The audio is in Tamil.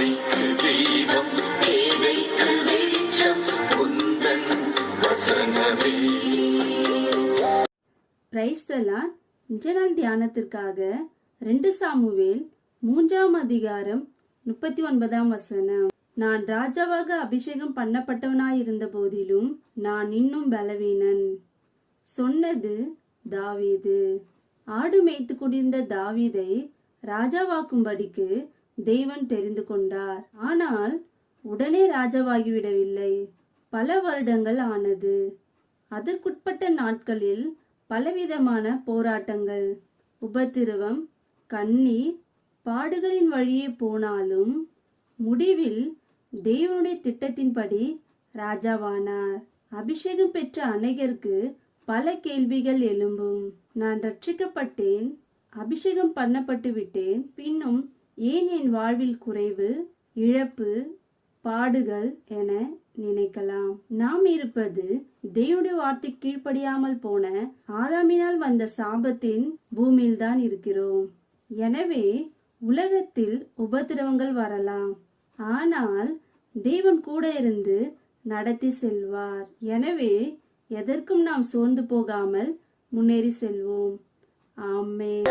பாதைக்கு தீபம், பேதைக்கு வெளிச்சம் உந்தன் வசனமே. Praise the Lord. இன்றைய நாள் தியானத்திற்காக 2 சாமுவேல் 3ஆம் அதிகாரம் 39ஆம் வசனம். நான் ராஜாவாக அபிஷேகம் பண்ணப்பட்டவனாயிருந்த போதிலும் நான் இன்னும் பலவீனன். சொன்னது தாவீது. ஆடு மேய்த்து கொண்டிருந்த தாவீதை ராஜாவாக்கும்படிக்கு தேவன் தெரிந்து கொண்டார். ஆனால் உடனே ராஜாவாகிவிடவில்லை. பல வருடங்கள் ஆனது. அதற்குட்பட்ட நாட்களில் பலவிதமான போராட்டங்கள், உபத்திரவம், கண்ணீர், பாடுகளின் வழியே போனாலும் முடிவில் தேவனுடைய திட்டத்தின்படி ராஜாவானார். அபிஷேகம் பெற்ற அநேகருக்கு பல கேள்விகள் எழும்பும். நான் ரட்சிக்கப்பட்டேன், அபிஷேகம் பண்ணப்பட்டு விட்டேன், பின்னும் ஏன் என் வாழ்வில் குறைவு, இழப்பு, பாடுகள் என நினைக்கலாம். நாம் இருப்பது தேவனுடைய வார்த்தை கீழ்ப்படியாமல் போன ஆதாமினால் வந்த சாபத்தின் பூமியில்தான் இருக்கிறோம். எனவே உலகத்தில் உபத்திரவங்கள் வரலாம், ஆனால் தேவன் கூட இருந்து நடத்தி செல்வார். எனவே எதற்கும் நாம் சோர்ந்து போகாமல் முன்னேறி செல்வோம். ஆமென்.